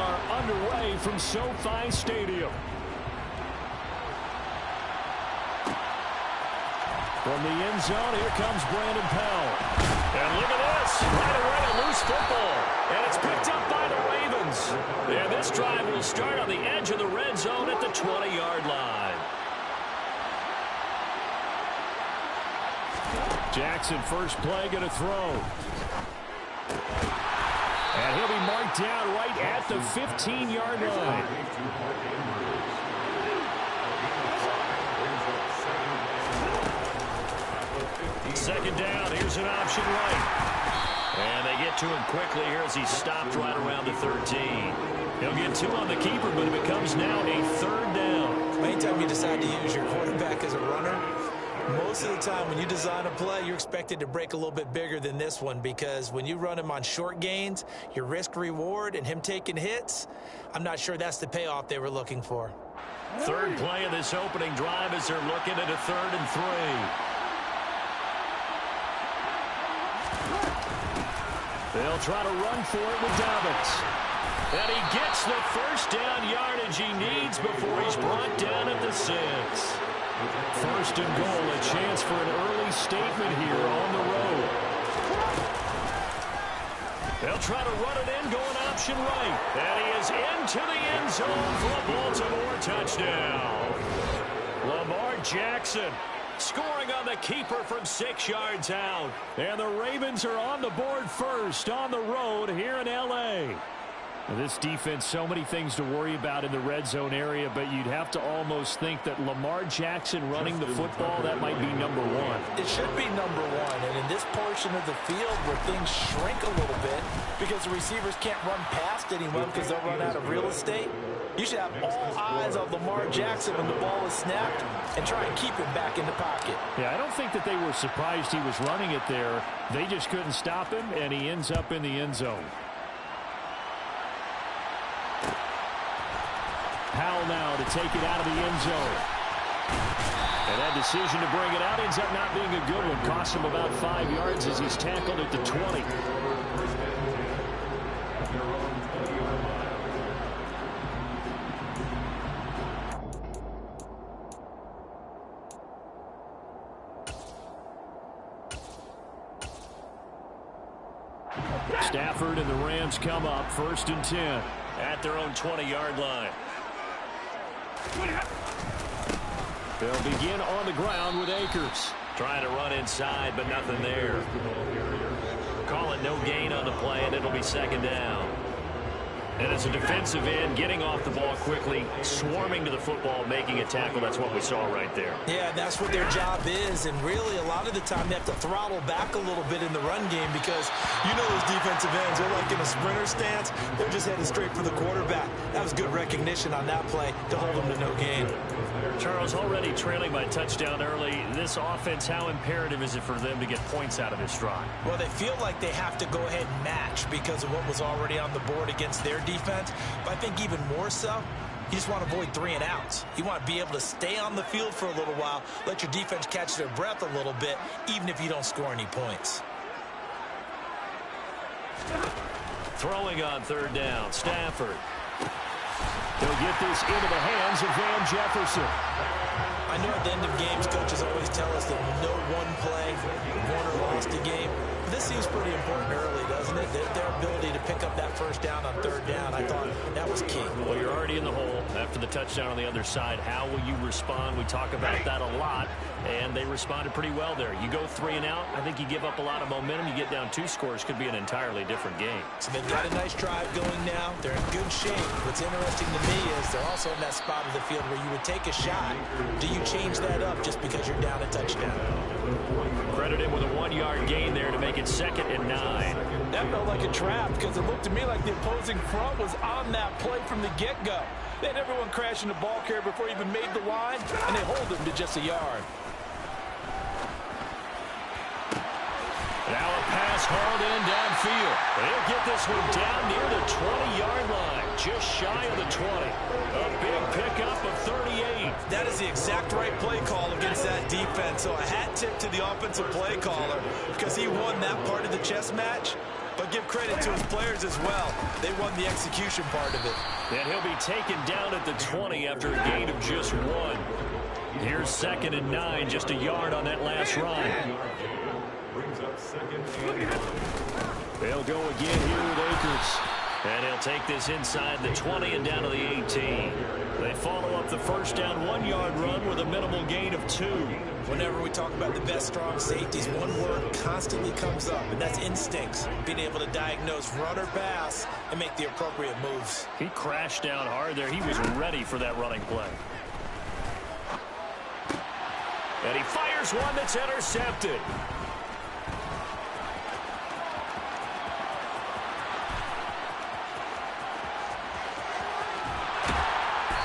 are underway from SoFi Stadium. From the end zone, here comes Brandon Pell. And look at this. Right away, a loose football. And it's picked up by the Ravens. And this drive will start on the edge of the red zone at the 20-yard line. Jackson, first play, going to throw. And he'll be marked down right at the 15-yard line. Second down, here's an option right. And they get to him quickly here as he stopped right around the 13. He'll get 2 on the keeper, but it becomes now a third down. Anytime you decide to use your quarterback as a runner, most of the time when you design a play, you're expected to break a little bit bigger than this one, because when you run him on short gains, your risk-reward and him taking hits, I'm not sure that's the payoff they were looking for. Third play of this opening drive as they're looking at a 3rd and 3. They'll try to run for it with Dobbins. And he gets the first down yardage he needs before he's brought down at the 6. First and goal, a chance for an early statement here on the road. They'll try to run it in, going option right. And he is into the end zone for a Baltimore touchdown. Lamar Jackson scoring on the keeper from 6 yards out. And the Ravens are on the board first on the road here in L.A. This defense, so many things to worry about in the red zone area, but you'd have to almost think that Lamar Jackson running the football, that might be number 1. It should be number 1, and in this portion of the field where things shrink a little bit because the receivers can't run past anyone because they'll run out of real estate, you should have all eyes on Lamar Jackson when the ball is snapped and try and keep him back in the pocket. Yeah, I don't think that they were surprised he was running it there. They just couldn't stop him, and he ends up in the end zone. Powell now to take it out of the end zone. And that decision to bring it out ends up not being a good one. Costs him about 5 yards as he's tackled at the 20. Stafford and the Rams come up 1st and 10 at their own 20-yard line. They'll begin on the ground with Akers. Trying to run inside, but nothing there. Call it no gain on the play, and it'll be 2nd down. And as a defensive end, getting off the ball quickly, swarming to the football, making a tackle. That's what we saw right there. Yeah, that's what their job is. And really, a lot of the time, they have to throttle back a little bit in the run game because you know those defensive ends, they're like in a sprinter stance. They're just headed straight for the quarterback. That was good recognition on that play to hold them to no gain. Charles, already trailing by touchdown early. This offense, how imperative is it for them to get points out of this drive? Well, they feel like they have to go ahead and match because of what was already on the board against their defense. But I think even more so, you just want to avoid 3 and outs. You want to be able to stay on the field for a little while, let your defense catch their breath a little bit, even if you don't score any points. Throwing on 3rd down, Stafford. They'll get this into the hands of Van Jefferson. I know at the end of games, coaches always tell us that no one play won or lost a game. But this seems pretty important early, doesn't it? Their ability to pick up that 1st down on 3rd down, I thought that was key. Well, you're already in the hole after the touchdown on the other side. How will you respond? We talk about that a lot, and they responded pretty well there. You go 3 and out, I think you give up a lot of momentum. You get down 2 scores, could be an entirely different game. So they've got a nice drive going now. They're in good shape. What's interesting to me is they're also in that spot of the field where you would take a shot. Do you change that up just because you're down a touchdown? Credit him with a 1-yard gain there to make it 2nd and 9. That felt like a trap because it looked to me like the opposing front was on that play from the get-go. They had everyone crashing the ball carrier before he even made the line, and they hold him to just a yard. Now a pass hauled in downfield. They'll get this one down near the 20-yard line, just shy of the 20. A big pickup of 38. That is the exact right play call against that defense. So a hat tip to the offensive play caller because he won that part of the chess match. but give credit to his players as well. They won the execution part of it. And he'll be taken down at the 20 after a gain of just 1. Here's 2nd and 9, just a yard on that last run. They'll go again here with Akers. And he'll take this inside the 20 and down to the 18. They follow up the first down 1-yard run with a minimal gain of 2. Whenever we talk about the best strong safeties, one word constantly comes up, and that's instincts. Being able to diagnose run or pass and make the appropriate moves. He crashed down hard there. He was ready for that running play. And he fires one that's intercepted.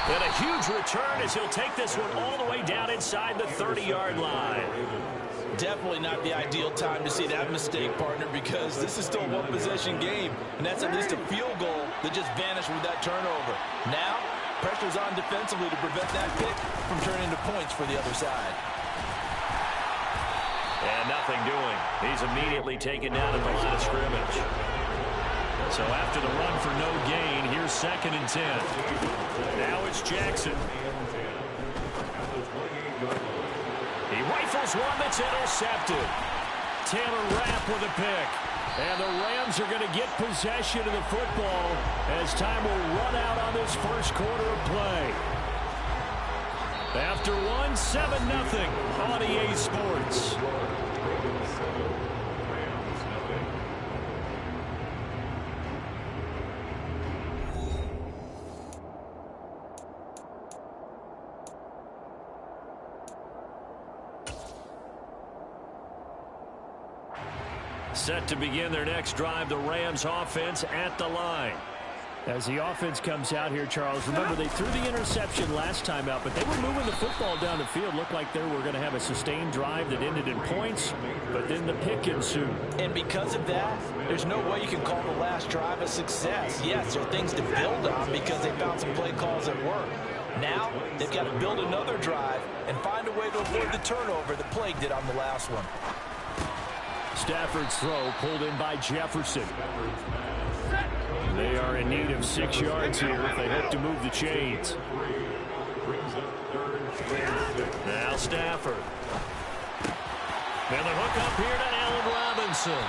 And a huge return as he'll take this one all the way down inside the 30-yard line. Definitely not the ideal time to see that mistake, partner, because this is still a one-possession game, and that's at least a field goal that just vanished with that turnover. Now, pressure's on defensively to prevent that pick from turning into points for the other side. And nothing doing. He's immediately taken down at the line of scrimmage. So after the run for no gain, here's 2nd and 10. Now it's Jackson. He rifles one that's intercepted. Taylor Rapp with a pick. And the Rams are going to get possession of the football as time will run out on this first quarter of play. After one, 7-0 on EA Sports. Set to begin their next drive, the Rams offense at the line. As the offense comes out here, Charles, remember they threw the interception last time out, but they were moving the football down the field. Looked like they were going to have a sustained drive that ended in points, but then the pick ensued. And because of that, there's no way you can call the last drive a success. Yes, there are things to build on because they found some play calls that work. Now, they've got to build another drive and find a way to avoid the turnover that plagued it on the last one. Stafford's throw pulled in by Jefferson. They are in need of 6 yards here if they hope to move the chains. Now Stafford. And the hook up here to Allen Robinson.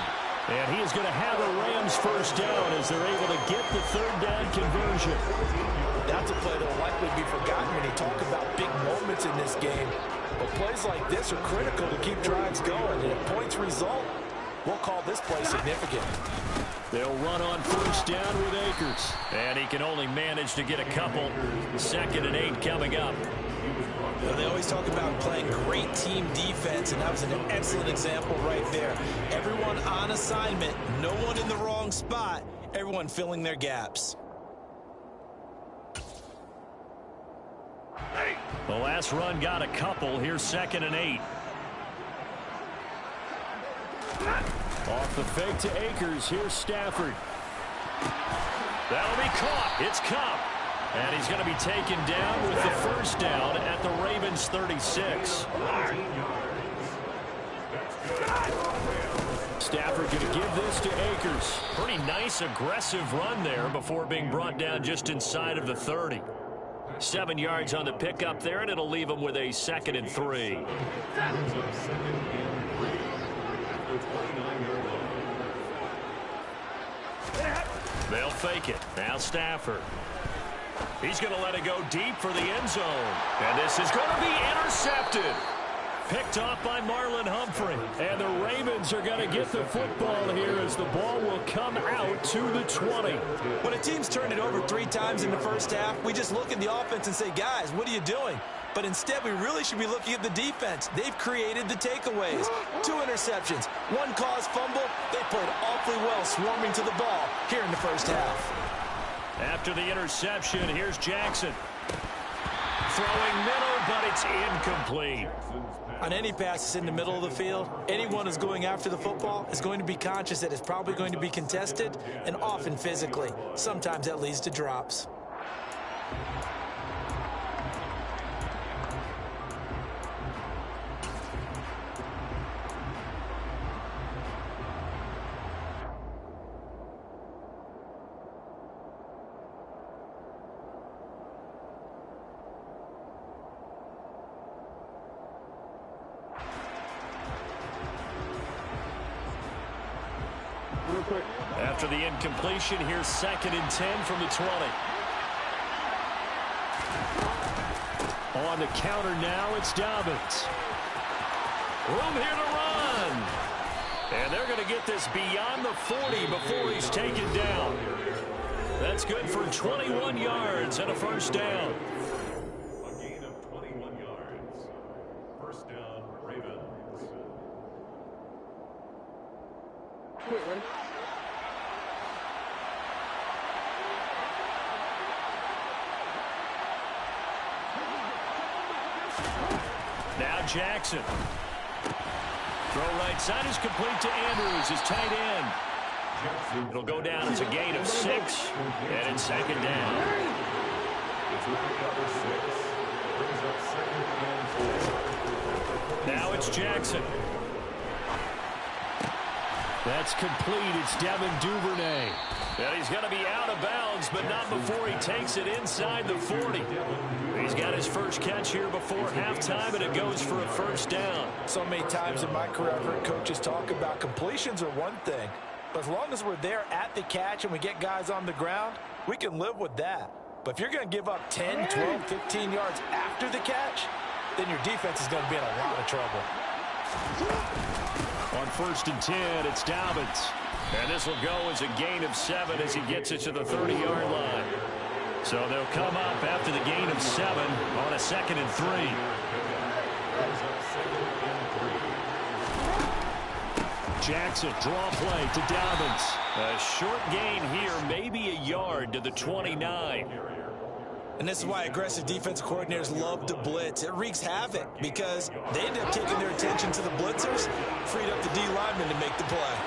And he is going to have a Rams first down as they're able to get the 3rd down conversion. That's a play that will likely be forgotten when you talk about big moments in this game. But plays like this are critical to keep drives going. And if points result, we'll call this play significant. They'll run on first down with Akers. And he can only manage to get a couple. 2nd and 8 coming up. Well, they always talk about playing great team defense, and that was an excellent example right there. Everyone on assignment, no one in the wrong spot, everyone filling their gaps. The last run got a couple. Here's 2nd and 8. Off the fake to Akers. Here's Stafford. That'll be caught. It's Cup. And he's going to be taken down with the first down at the Ravens 36. Stafford going to give this to Akers. Pretty nice, aggressive run there before being brought down just inside of the 30. 7 yards on the pickup there, and it'll leave him with a 2nd and 3. They'll fake it. Now Stafford. He's going to let it go deep for the end zone. And this is going to be intercepted. Picked off by Marlon Humphrey. And the Ravens are going to get the football here as the ball will come out to the 20. When a team's turned it over 3 times in the first half, we just look at the offense and say, guys, what are you doing? But instead, we really should be looking at the defense. They've created the takeaways. 2 interceptions, 1 caused fumble. They played awfully well swarming to the ball here in the first half. After the interception, here's Jackson. Throwing middle, but it's incomplete. On any pass that's in the middle of the field, anyone who's going after the football is going to be conscious that it's probably going to be contested, and often physically. Sometimes that leads to drops. After the incompletion, here's 2nd and 10 from the 20. On the counter now, it's Dobbins. Room here to run. And they're going to get this beyond the 40 before he's taken down. That's good for 21 yards and a first down. A gain of 21 yards. First down, Ravens. Wait, ready? Now Jackson. Throw right side is complete to Andrews, his tight end. It'll go down as a gain of 6, and it's 2nd down. Now it's Jackson. That's complete. It's Devin Duvernay. And he's going to be out of bounds, but not before he takes it inside the 40. He's got his first catch here before halftime, and it goes for a first down. So many times in my career, I've heard coaches talk about completions are one thing. But as long as we're there at the catch and we get guys on the ground, we can live with that. But if you're going to give up 10, 12, 15 yards after the catch, then your defense is going to be in a lot of trouble. On 1st and 10, it's Dobbins. And this will go as a gain of 7 as he gets it to the 30-yard line. So they'll come up after the gain of 7 on a 2nd and 3. Jackson, draw play to Dobbins. A short gain here, maybe a yard to the 29. And this is why aggressive defensive coordinators love to blitz. It wreaks havoc because they end up taking their attention to the blitzers, freed up the D lineman to make the play.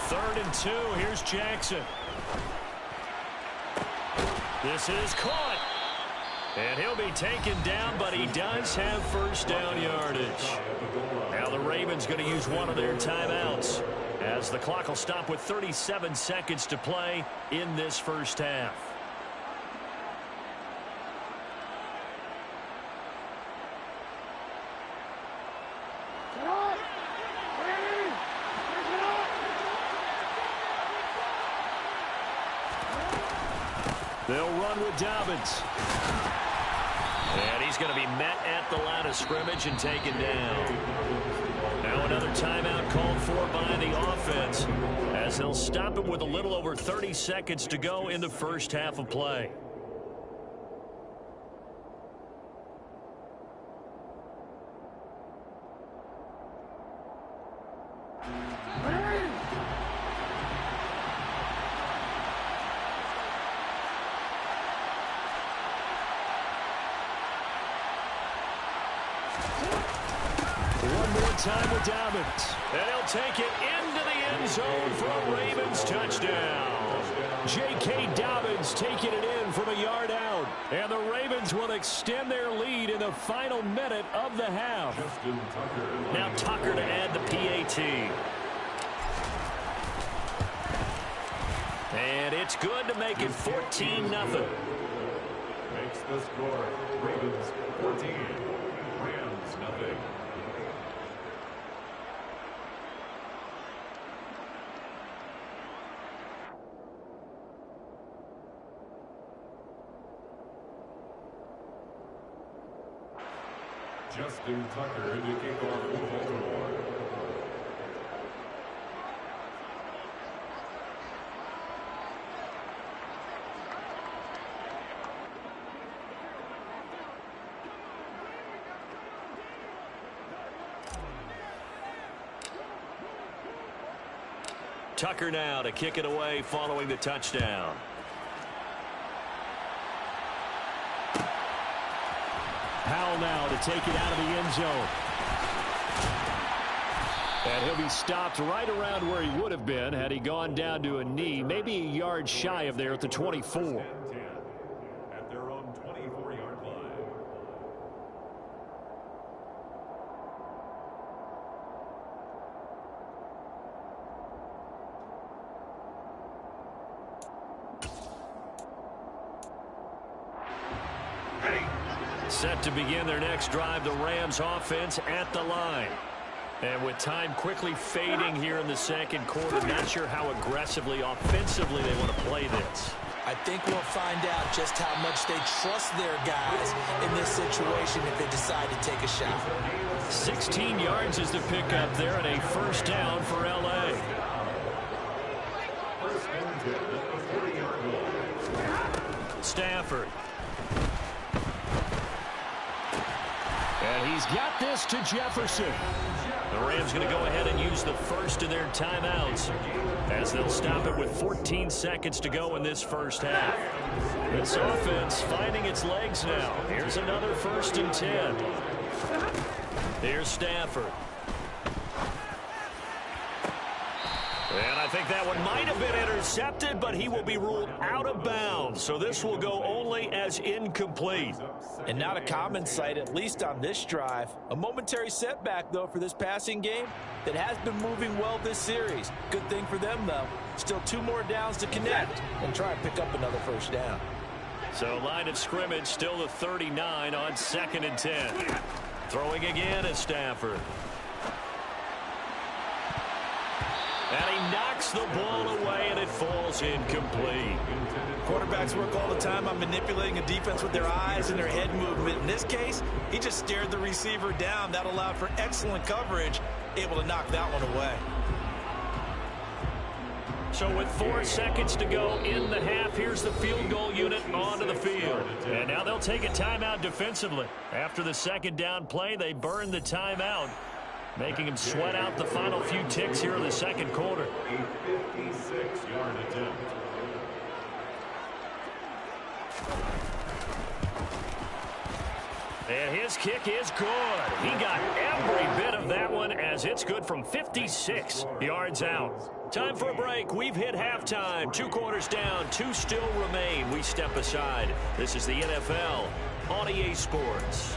Third and 2, here's Jackson. This is caught. And he'll be taken down, but he does have first down yardage. Now the Ravens going to use one of their timeouts as the clock will stop with 37 seconds to play in this first half. They'll run with Dobbins. And he's going to be met at the line of scrimmage and taken down. Now another timeout called for by the offense as they'll stop him with a little over 30 seconds to go in the first half of play. Time with Dobbins. And he'll take it into the end zone for a Ravens touchdown. J.K. Dobbins taking it in from a yard out. And the Ravens will extend their lead in the final minute of the half. Now Tucker to add the PAT. And it's good to make it 14-0. Makes the score Ravens 14, Rams nothing. Justin Tucker to kick off for Baltimore. Tucker now to kick it away following the touchdown. Powell now to take it out of the end zone. And he'll be stopped right around where he would have been had he gone down to a knee, maybe a yard shy of there at the 24. At their own 24-yard line. Set to begin their next drive, the Rams offense at the line. And with time quickly fading here in the second quarter, not sure how aggressively, offensively they want to play this. I think we'll find out just how much they trust their guys in this situation if they decide to take a shot. 16 yards is the pickup there, and a first down for L.A. Stafford. And he's got this to Jefferson. The Rams going to go ahead and use the first of their timeouts as they'll stop it with 14 seconds to go in this first half. This offense finding its legs now. Here's another 1st and 10. Here's Stafford. And I think that one might have been intercepted, but he will be ruled out of bounds. So this will go only as incomplete. And not a common sight, at least on this drive. A momentary setback, though, for this passing game that has been moving well this series. Good thing for them, though. Still 2 more downs to connect and try and pick up another first down. So line of scrimmage still the 39 on 2nd and 10. Throwing again is Stafford. And he knocks the ball away, and it falls incomplete. Quarterbacks work all the time on manipulating a defense with their eyes and their head movement. In this case, he just stared the receiver down. That allowed for excellent coverage, able to knock that one away. So with 4 seconds to go in the half, here's the field goal unit onto the field. And now they'll take a timeout defensively. After the second down play, they burn the timeout, making him sweat out the final few ticks here in the second quarter. A 56-yard attempt. And his kick is good. He got every bit of that one as it's good from 56 yards out. Time for a break. We've hit halftime. 2 quarters down. 2 still remain. We step aside. This is the NFL on EA Sports.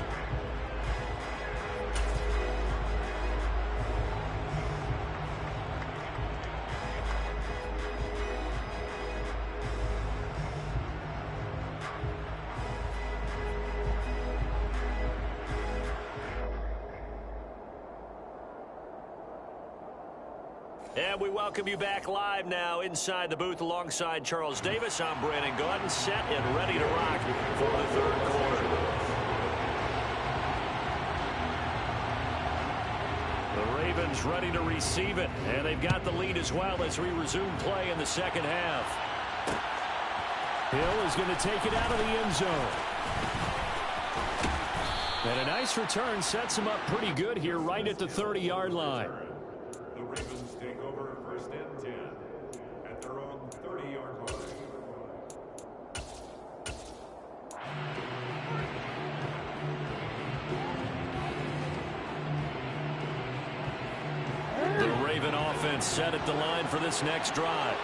And we welcome you back live now inside the booth alongside Charles Davis. I'm Brandon Gaudin, set and ready to rock for the third quarter. The Ravens ready to receive it, and they've got the lead as well as we resume play in the second half. Hill is going to take it out of the end zone. And a nice return sets him up pretty good here right at the 30-yard line. The Ravens take over 1st and 10 at their own 30-yard line. The Raven offense set at the line for this next drive.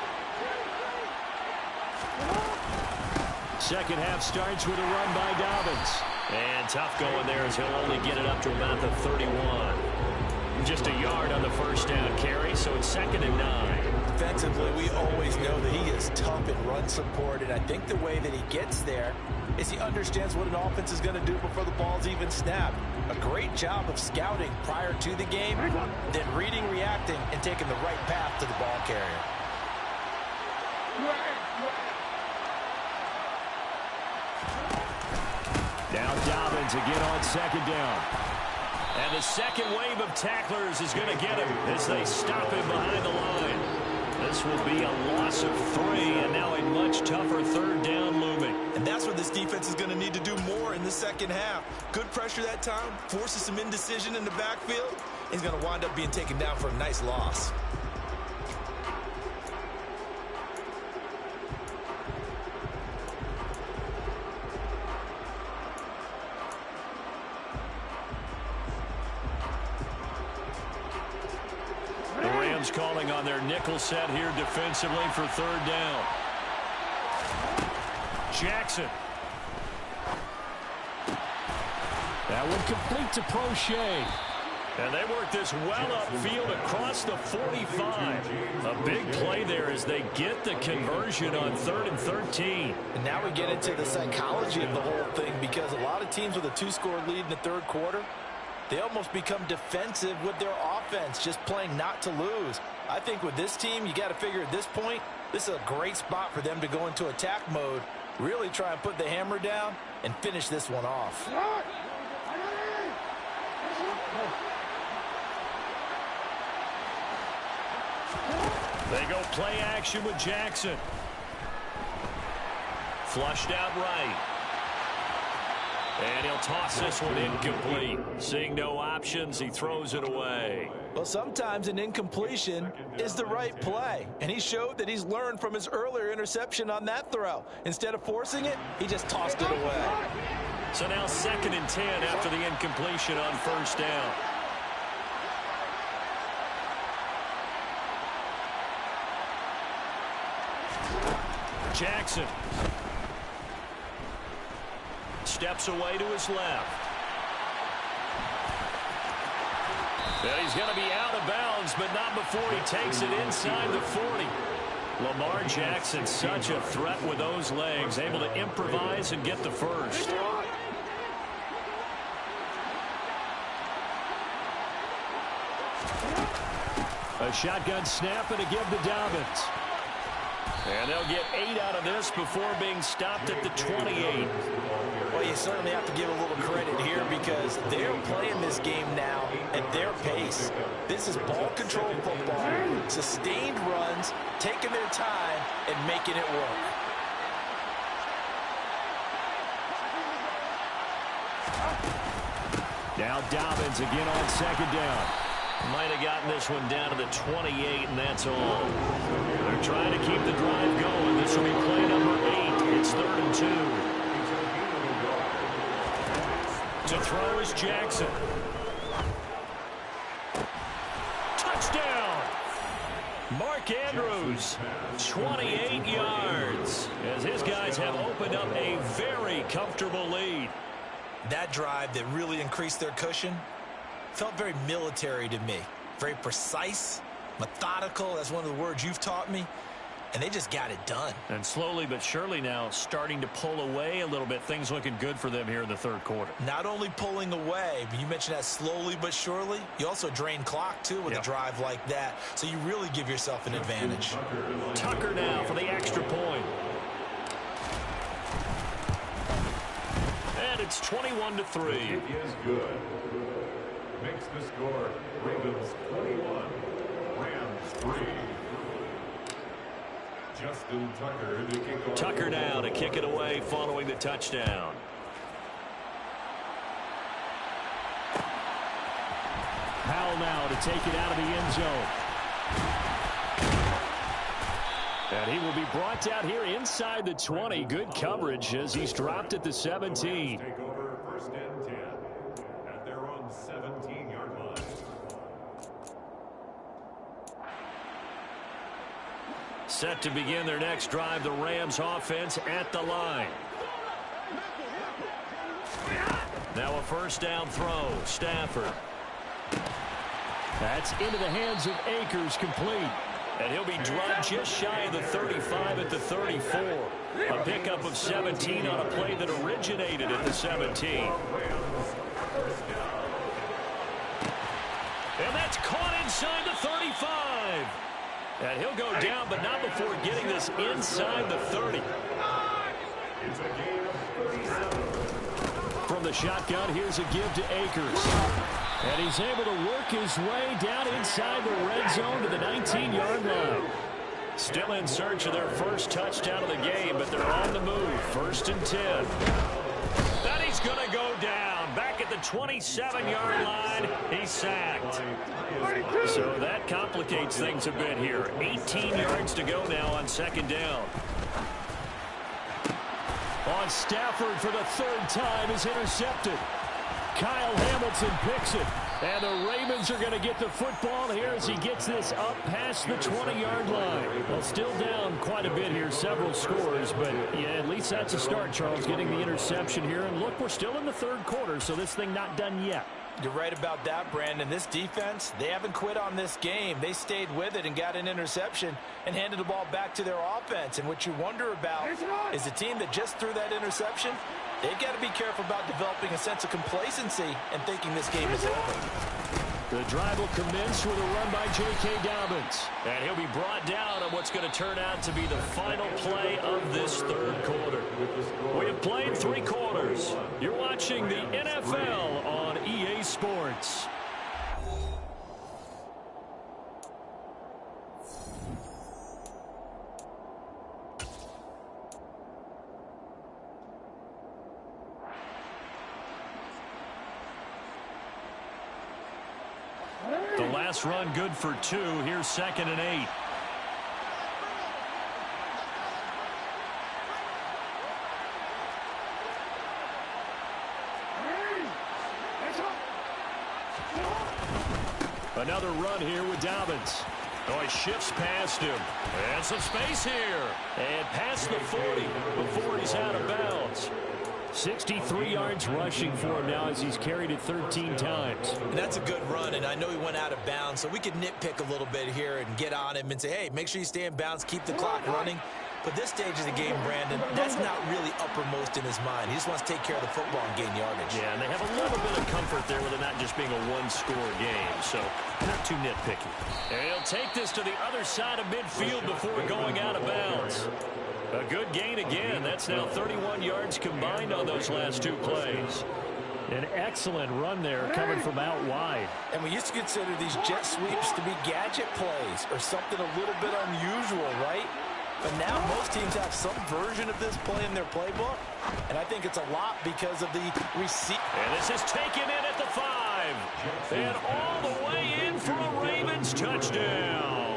Second half starts with a run by Dobbins. And tough going there as he'll only get it up to about the 31. Just a yard on the first down carry, so it's 2nd and 9. Defensively, we always know that he is tough in run support, and I think the way that he gets there is he understands what an offense is going to do before the ball's even snapped. A great job of scouting prior to the game, then reading, reacting, and taking the right path to the ball carrier. Now Dobbins again on 2nd down. And the second wave of tacklers is going to get him as they stop him behind the line. This will be a loss of 3, and now a much tougher 3rd down looming. And that's where this defense is going to need to do more in the second half. Good pressure that time, forces some indecision in the backfield. He's going to wind up being taken down for a nice loss. Calling on their nickel set here defensively for 3rd down. Jackson. That one complete to Prochet. And they work this well upfield across the 45. A big play there as as they get the conversion on 3rd and 13. And now we get into the psychology of the whole thing, because a lot of teams with a 2-score lead in the third quarter, they almost become defensive with their offense, just playing not to lose. I think with this team, you got to figure at this point, this is a great spot for them to go into attack mode, really try and put the hammer down and finish this one off. They go play action with Jackson. Flushed out right. And he'll toss this one incomplete. Seeing no options, he throws it away. Well, sometimes an incompletion is the right play. And he showed that he's learned from his earlier interception on that throw. Instead of forcing it, he just tossed it away. So now 2nd and 10 after the incompletion on 1st down. Jackson steps away to his left. And he's going to be out of bounds, but not before he takes it inside the 40. Lamar Jackson, such a threat with those legs, able to improvise and get the first. A shotgun snap and a give to Dobbins. And they'll get 8 out of this before being stopped at the 28. Well, you certainly have to give a little credit here because they're playing this game now at their pace. This is ball control football, sustained runs, taking their time and making it work. Now Dobbins again on 2nd down. Might have gotten this one down to the 28, and that's all. They're trying to keep the drive going. This will be play number 8. It's 3rd and 2. To throw is Jackson. Touchdown! Mark Andrews, 28 yards, as his guys have opened up a very comfortable lead. That drive that really increased their cushion felt very military to me. Very precise, methodical. That's one of the words you've taught me. And they just got it done. And slowly but surely now starting to pull away a little bit. Things looking good for them here in the third quarter. Not only pulling away, but you mentioned that slowly but surely. You also drain clock, too, with a drive like that. So you really give yourself an advantage. Tucker now for the extra point. And it's 21-3. It is good. Makes the score Ravens 21, Rams 3. Justin Tucker to kick off. Tucker now to kick it away following the touchdown. Powell now to take it out of the end zone. And he will be brought down here inside the 20. Good coverage as he's dropped at the 17. Take over 1st and 10 at their own 17-yard line. Set to begin their next drive, the Rams offense at the line. Now a 1st down throw. Stafford. That's into the hands of Akers, complete. And he'll be dropped just shy of the 35 at the 34. A pickup of 17 on a play that originated at the 17. And that's caught inside the 35. And he'll go down, but not before getting this inside the 30. It's a gain of 37. From the shotgun, here's a give to Akers. And he's able to work his way down inside the red zone to the 19-yard line. Still in search of their first touchdown of the game, but they're on the move. 1st and 10. And he's going to go down. Back at the 27-yard line, he's sacked. So that complicates things a bit here. 18 yards to go now on 2nd down. On Stafford for the 3rd time is intercepted. Kyle Hamilton picks it. And the Ravens are going to get the football here as he gets this up past the 20-yard line. Well, still down quite a bit here, several scores. But, yeah, at least that's a start, Charles, getting the interception here. And, look, we're still in the 3rd quarter, so this thing not done yet. You're right about that, Brandon. This defense, they haven't quit on this game. They stayed with it and got an interception and handed the ball back to their offense. And what you wonder about is a team that just threw that interception, they've got to be careful about developing a sense of complacency and thinking this game is over. The drive will commence with a run by J.K. Dobbins. And he'll be brought down on what's going to turn out to be the final play of this third quarter. We have played 3 quarters. You're watching the NFL on EA Sports. The last run good for 2. Here's 2nd and 8. Another run here with Dobbins. Oh, he shifts past him. And some space here. And past the 40 before he's out of bounds. 63 yards rushing for him now as he's carried it 13 times. And that's a good run, and I know he went out of bounds, so we could nitpick a little bit here and get on him and say, hey, make sure you stay in bounds, keep the clock running. But this stage of the game, Brandon, that's not really uppermost in his mind. He just wants to take care of the football and gain yardage. Yeah, and they have a little bit of comfort there with it not just being a one-score game, so not too nitpicky. And he'll take this to the other side of midfield before going out of bounds. A good gain again. That's now 31 yards combined on those last 2 plays. An excellent run there coming from out wide. And we used to consider these jet sweeps to be gadget plays or something a little bit unusual, right? But now most teams have some version of this play in their playbook. And I think it's a lot because of the receipt. And this is taken in at the 5. And all the way in for a Ravens touchdown.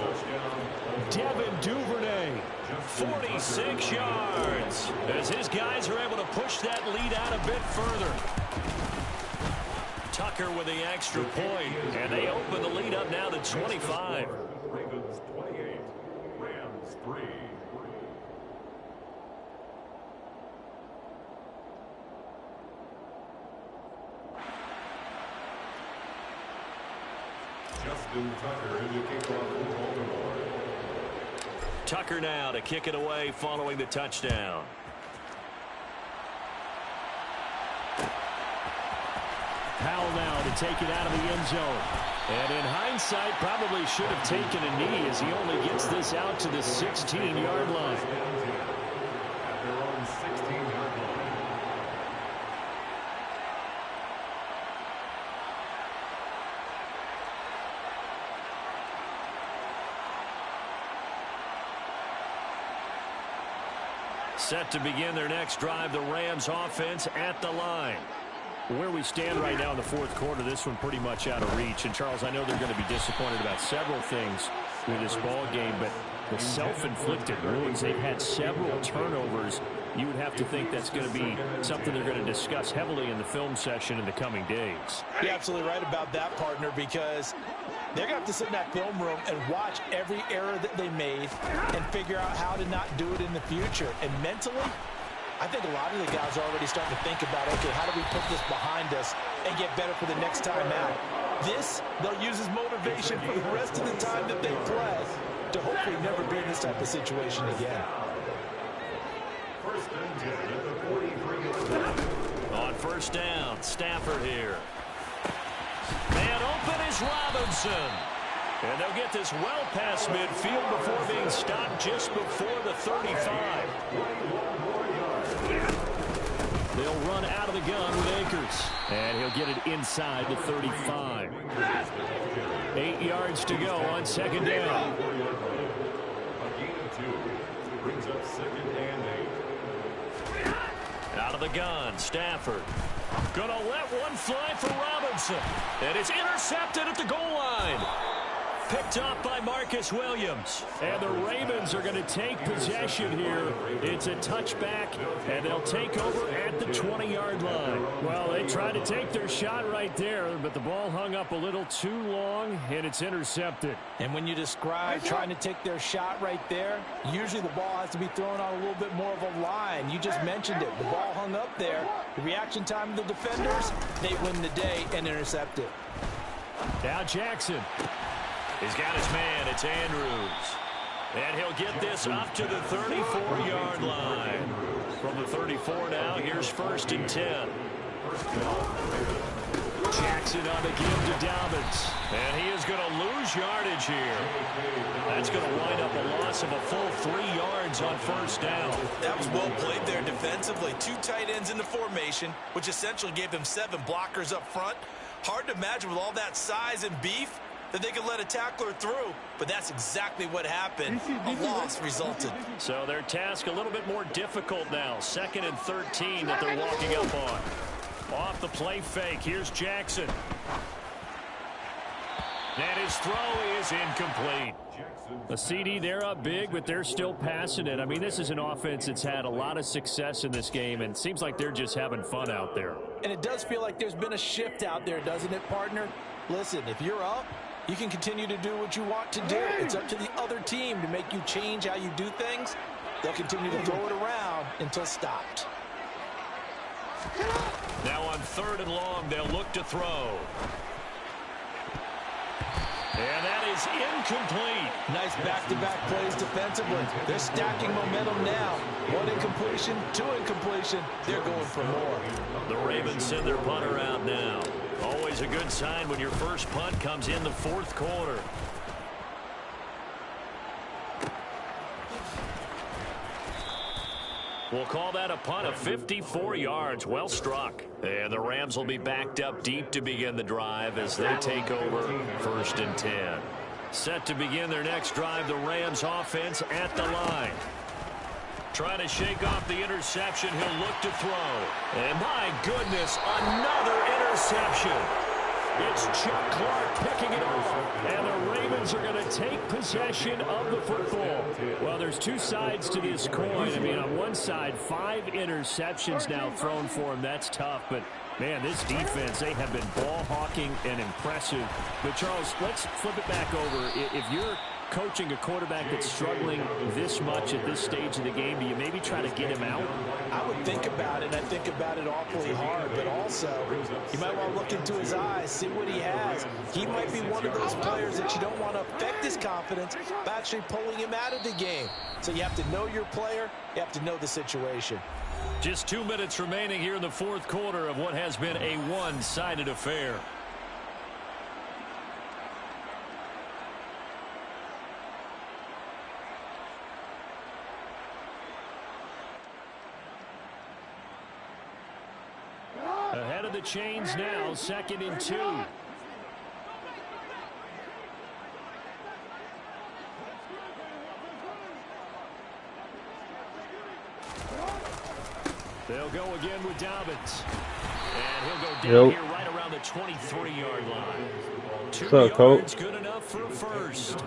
Devin Duvernay, 46 yards. As his guys are able to push that lead out a bit further. Tucker with the extra point. And they open the lead up now to 25. Ravens 28, Rams 3. Justin Tucker in the kickoff for Baltimore. Tucker now to kick it away following the touchdown. Powell now to take it out of the end zone. And in hindsight, probably should have taken a knee as he only gets this out to the 16-yard line. At their own 16-yard line. Set to begin their next drive, the Rams offense at the line. Where we stand right now in the 4th quarter, this one pretty much out of reach. And, Charles, I know they're going to be disappointed about several things with this ball game, but the self-inflicted wounds, they've had several turnovers. You would have to think that's going to be something they're going to discuss heavily in the film session in the coming days. You're absolutely right about that, partner, because they're going to have to sit in that film room and watch every error that they made and figure out how to not do it in the future. And mentally, I think a lot of the guys are already starting to think about, okay, how do we put this behind us and get better for the next time out? This, they'll use as motivation for the rest of the time that they play to hopefully never be in this type of situation again. First and 10 at the 43-yard line. On first down, Stafford here. And open is Robinson. And they'll get this well past midfield before being stopped just before the 35. They'll run out of the gun with Akers. And he'll get it inside the 35. 8 yards to go on second down. A gain of 2 brings up 2nd and 8. Out of the gun, Stafford. Gonna let one fly for Robinson. And it's intercepted at the goal line. picked off by Marcus Williams. And the Ravens are going to take possession here. It's a touchback, and they'll take over at the 20-yard line. Well, they tried to take their shot right there, but the ball hung up a little too long, and it's intercepted. And when you describe trying to take their shot right there, usually the ball has to be thrown on a little bit more of a line. You just mentioned it. The ball hung up there. The reaction time of the defenders, they win the day and intercept it. Now Jackson. He's got his man. It's Andrews. And he'll get this up to the 34-yard line. From the 34 now, here's 1st and 10. Jackson on the give to Dobbins. And he is going to lose yardage here. That's going to wind up a loss of a full 3 yards on 1st down. That was well played there defensively. 2 tight ends in the formation, which essentially gave them 7 blockers up front. Hard to imagine with all that size and beef that they could let a tackler through, but that's exactly what happened. A loss resulted. So their task a little bit more difficult now. 2nd and 13 that they're walking up on. Off the play fake. Here's Jackson. And his throw is incomplete. A CD, they're up big, but they're still passing it. I mean, this is an offense that's had a lot of success in this game, and it seems like they're just having fun out there. And it does feel like there's been a shift out there, doesn't it, partner? Listen, if you're up, you can continue to do what you want to do. It's up to the other team to make you change how you do things. They'll continue to throw it around until stopped. Now on 3rd and long, they'll look to throw. And that is incomplete. Nice back-to-back plays defensively. They're stacking momentum now. 1 incompletion, 2 incompletion. They're going for more. The Ravens send their punter out now. Always a good sign when your first punt comes in the 4th quarter. We'll call that a punt of 54 yards. Well struck. And the Rams will be backed up deep to begin the drive as they take over 1st and 10. Set to begin their next drive, the Rams offense at the line. Trying to shake off the interception. He'll look to throw. And my goodness, another interception. It's Chuck Clark picking it off. And the Ravens are going to take possession of the football. Well, there's 2 sides to this coin. I mean, on one side, 5 interceptions now thrown for him. That's tough. But, man, this defense, they have been ball hawking and impressive. But, Charles, let's flip it back over. If you're coaching a quarterback that's struggling this much at this stage of the game, do you maybe try to get him out? I would think about it. I think about it awfully hard, but also you might want to look into his eyes, see what he has. He might be one of those players that you don't want to affect his confidence by actually pulling him out of the game. So you have to know your player. You have to know the situation. Just 2 minutes remaining here in the 4th quarter of what has been a one-sided affair. Ahead of the chains now, 2nd and 2. They'll go again with Dobbins. And he'll go down here right around the 23-yard line. 2 yards, Coach? good enough for a first.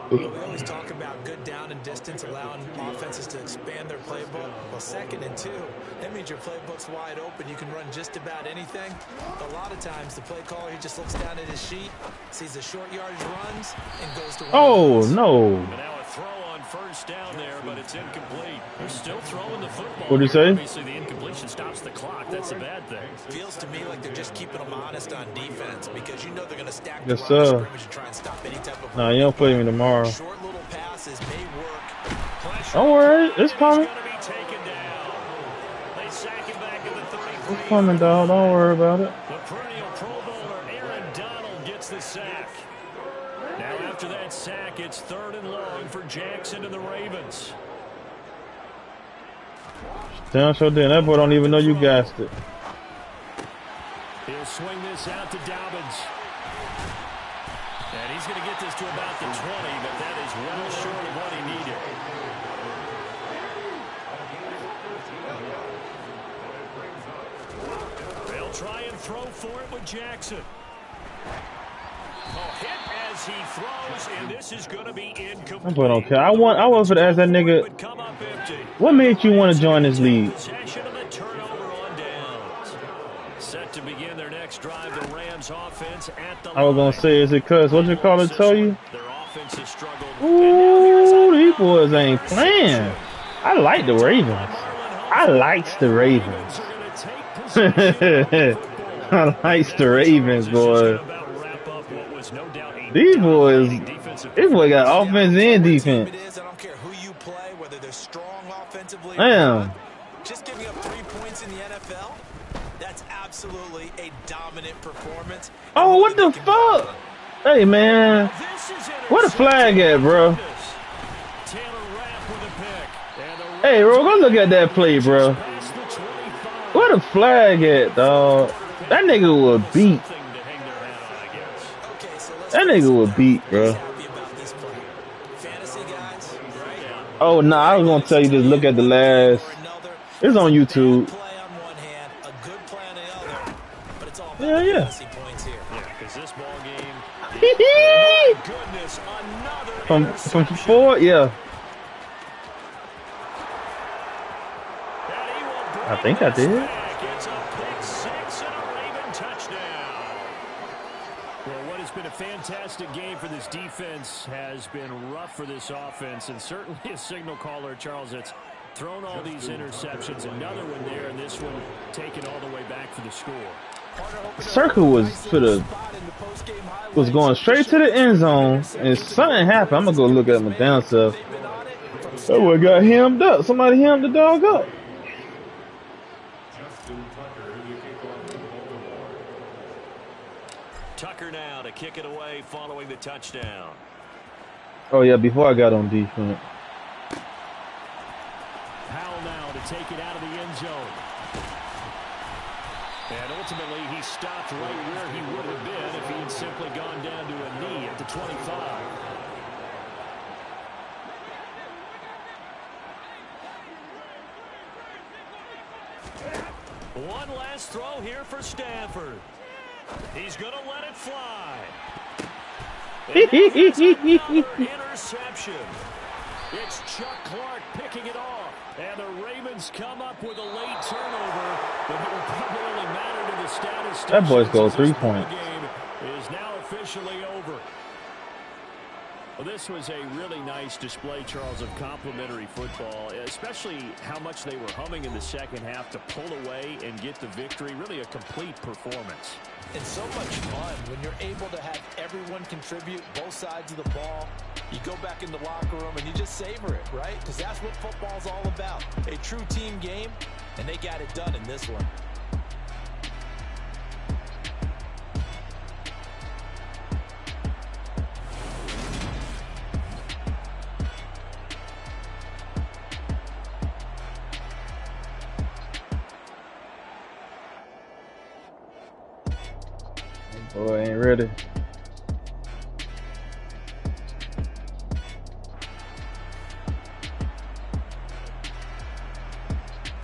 We always talk about good down and distance, allowing offenses to expand their playbook. Well, 2nd and 2, that means your playbook's wide open. You can run just about anything. A lot of times, the play caller, he just looks down at his sheet, sees the short yardage runs, and goes to one. Oh, no. And now a throw on 1st down there, but it's incomplete. They're still throwing the football. What did he say? Obviously, the incompletion stops the clock. That's a bad thing. Feels to me like they're just keeping them honest on defense because you know they're going to stack Yes, the line of sir. scrimmage and try and stop any type of. Nah, you don't play me tomorrow. Short little passes may work. Pressure. Don't worry, it's coming. He's going to be taken down. They sack him back at the 33. It's coming, dog. Don't worry about it. The perennial Pro Bowler Aaron Donald gets the sack. Now after that sack, it's 3rd and long for Jackson and the Ravens. Damn sure did. That boy don't even know you gassed it. He'll swing this out to Dobbins. And he's going to get this to about the 20, but that is well short of what he needed. They'll try and throw for it with Jackson. Oh, hit as as he throws, and this is going to be incomplete. I'm putting on care. I want for to ask that nigga, what made you want to join this league? Possession of the turnover on downs. Set to begin their next drive, the Rams offense at the I was gonna say, is it cuz what you call it tell you? Their offense has struggled. Ooh, these boys ain't playing. I like the Ravens. I likes the Ravens. I likes the Ravens, boy. These boys got offense and defense. I don't care who you play, whether they're strong offensively. Damn. Just giving up 3 points in the NFL, that's absolutely a dominant performance. Oh, what the fuck? Hey, man. Where the flag at, bro? Hey, bro, go look at that play, bro. Where the flag at, dog? That nigga was beat. That nigga was beat, bro. Oh, nah, I was gonna tell you just look at the last. It's on YouTube. Yeah. From 4, yeah. I think I did. It's a pick six and a Raven touchdown. Well, what has been a fantastic game for this defense has been rough for this offense, and certainly a signal caller, Charles, that's thrown all these interceptions. Another one there, and this one taken all the way back for the score. Circle was going straight to the end zone, and something happened. I'm gonna go look at my down stuff. That boy got hemmed up. Somebody hemmed the dog up. Tucker now to kick it away following the touchdown. Oh yeah, before I got on defense. Powell now to take it out of the end zone. And ultimately, he stopped right where he would have been if he had simply gone down to a knee at the 25. One last throw here for Stanford. He's going to let it fly. Interception. It's Chuck Clark picking it off. And the Ravens come up with a late turnover, but it will probably only matter to the status. That boy's go 3 points. Game is now officially over. Well, this was a really nice display, Charles, of complimentary football, especially how much they were humming in the second half to pull away and get the victory. Really a complete performance. It's so much fun when you're able to have everyone contribute, both sides of the ball. You go back in the locker room and you just savor it, right? Because that's what football's all about. A true team game, and they got it done in this one. Boy, ain't ready.